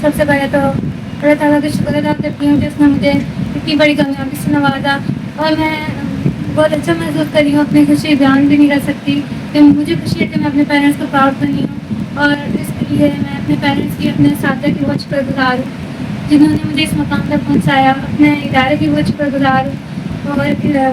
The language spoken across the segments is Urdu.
سب سے پہلے تو اللہ تعالیٰ کا شکر ادا کرتی ہوں جس نے مجھے اتنی بڑی کامیابی سے نوازا، اور میں بہت اچھا محسوس کر رہی ہوں، اپنی خوشی بیان بھی نہیں کر سکتی کہ مجھے خوشی ہے کہ میں اپنے پیرنٹس کو پراؤڈ کر رہی ہوں، اور اس کے لیے میں اپنے پیرنٹس کی، اپنے اساتذہ کی بہت شکر گزار ہوں جنہوں نے مجھے اس مقام تک پہنچایا، اپنے ادارے کی بہت شکر گزار ہوں. اور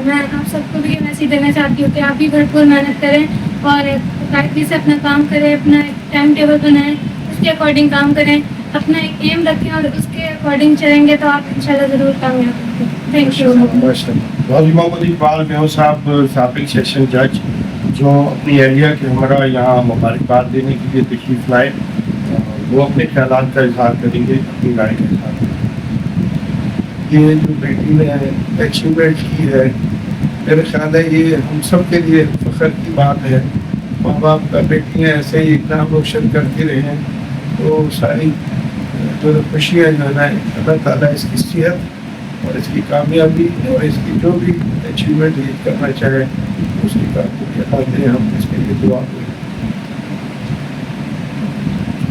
میں آپ سب کو بھی یہ میسیج دینا چاہتی ہوں کہ آپ بھی بھرپور محنت کریں اور قاعدگی سے اپنا کام کریں، اپنا ایک ٹائم ٹیبل بنائیں، اس کے اکارڈنگ کام کریں، اپنا ایک ایم رکھیں اور اس کے اکارڈنگ چلیں گے تو آپ انشاءاللہ ضرور کامیاب ہوں گے. Thank you. غازی محمد اقبال میو صاحب سابق سیشن جج جو اپنی اہلیہ کے ہمراہ یہاں مبارکباد دینے کے لیے تشریف لائے، وہ اپنے خیالات کا اظہار کریں گے، اپنی رائے کا اظہار کریں گے. یہ جو بیٹی نے اچیومنٹ کی ہے، میرے خیال ہے یہ ہم سب کے لیے فخر کی بات ہے. ماں باپ کا بیٹیاں ایسے ہی نام روشن کرتی رہیں تو ساری جو خوشیاں جو ہے نا، اللہ تعالیٰ اس کی صحت اور اس کی کامیابی اور اس کی جو بھی اچیومنٹ یہ کرنا چاہے اس کی کامیابی دیں. ہم اس کے لیے دعا کریں.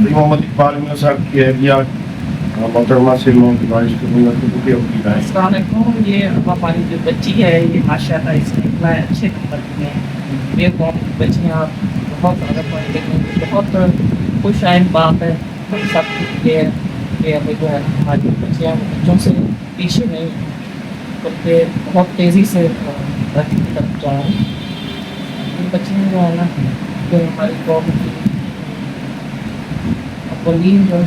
محمد اقبال میو صاحب کی اہلیہ محترمہ سے میں گزارش کروں گا کہ اپنی رائے. السلام علیکم. یہ ہماری جو بچی ہے یہ ماشاء اللہ اس نے اتنا اچھے نمبر میں بے قوم بچیاں بہت زیادہ پڑھی لکھی، بہت خوش آئند بات ہے سب کے لیے کہ ابھی جو ہے ہماری بچیاں بچوں سے پیچھے نہیں بلکہ بہت تیزی سے ترقی کی طرف جا رہی ہیں. یہ بچیاں جو ہے نا جو ہماری قوم کی اولین جو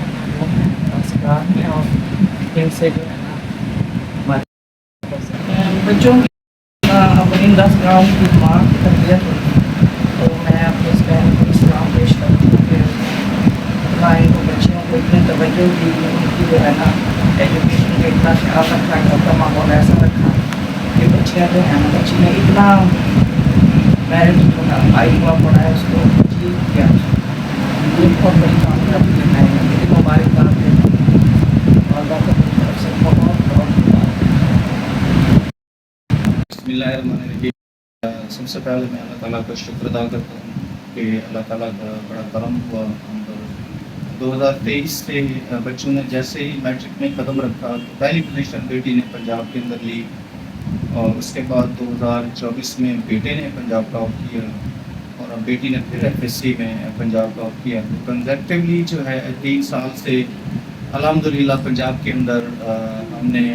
سکار ہیں اور ان سے جو ہے نا ہمارے بچوں کی اولین 10 گاؤں کی ماں کی تربیت ہوتی ہے. تو میں اپنے اس بہن کو اسلام پیش کرتی ہوں کہ ان کو بچیوں کو اتنی توجہ دی، ان کی جو ہے نا ایجوکیشن کا اتنا خیال رکھا، گھر کا ماحول ایسا رکھا کہ بچیاں جو ہے نا بچی نے اتنا میرٹ جو ہے ہائی ہوا پڑا ہے اس کو اچیو کیا. یہ بہت بڑی کامیابی ہے. میری مبارکباد ہے والدہ کو میری طرف سے بہت بہت بسم اللہ الرحمن الرحیم. سب سے پہلے میں اللہ تعالیٰ کا شکر ادا کرتا ہوں کہ اللہ تعالیٰ کا بڑا کرم ہوا. 2023 سے بچوں نے جیسے ہی میٹرک میں قدم رکھا تو پہلی پوزیشن بیٹی نے پنجاب کے اندر لی، اور اس کے بعد 2024 میں بیٹے نے پنجاب ٹاپ کیا، اور اب بیٹی نے پھر FSC میں پنجاب ٹاپ کیا. تو کنزیکٹیولی جو ہے 3 سال سے الحمدللہ پنجاب کے اندر ہم نے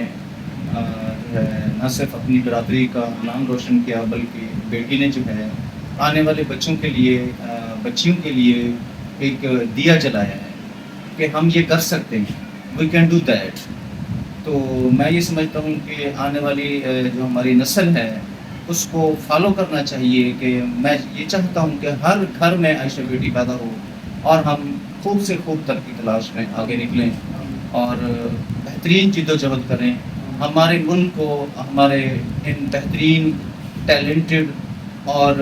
جو ہے نہ صرف اپنی برادری کا نام روشن کیا بلکہ بیٹی نے جو ہے آنے والے بچوں کے لیے بچیوں کے لیے ایک دیا جلایا ہے کہ ہم یہ کر سکتے ہیں، وی کین ڈو دیٹ. تو میں یہ سمجھتا ہوں کہ آنے والی جو ہماری نسل ہے اس کو فالو کرنا چاہیے کہ میں یہ چاہتا ہوں کہ ہر گھر میں عائشہ بیٹی پیدا ہو اور ہم خوب سے خوب ترقی تلاش میں آگے نکلیں اور بہترین جد و جہد کریں. ہمارے ملک کو ہمارے ان بہترین ٹیلنٹڈ اور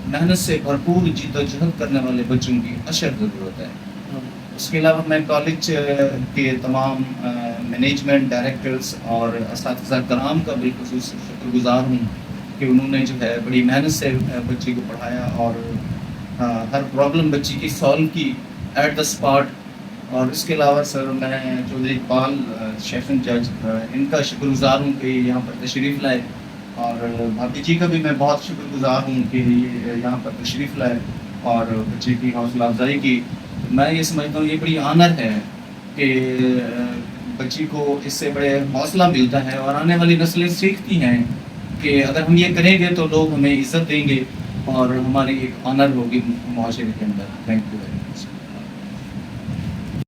محنت سے بھرپور جد و جہد کرنے والے بچوں کی اشد ضرورت ہے. اس کے علاوہ میں کالج کے تمام مینجمنٹ ڈائریکٹرز اور اساتذہ کرام کا بالخصوص شکر گزار ہوں کہ انہوں نے جو ہے بڑی محنت سے بچی کو پڑھایا اور ہر پرابلم بچی کی سالو کی ایٹ دا اسپاٹ. اور اس کے علاوہ سر میں چودھری اقبال سیشن جج ان کا شکر گزار ہوں کہ یہاں پر تشریف لائے، اور بھابھی جی کا بھی میں بہت شکر گزار ہوں کہ یہاں پر تشریف لائے اور بچے کی حوصلہ افزائی کی. میں یہ سمجھتا ہوں یہ بڑی آنر ہے کہ بچی کو اس سے بڑے حوصلہ ملتا ہے اور آنے والی نسلیں سیکھتی ہیں کہ اگر ہم یہ کریں گے تو لوگ ہمیں عزت دیں گے اور ہماری ایک آنر ہوگی معاشرے کے اندر. Thank you very much.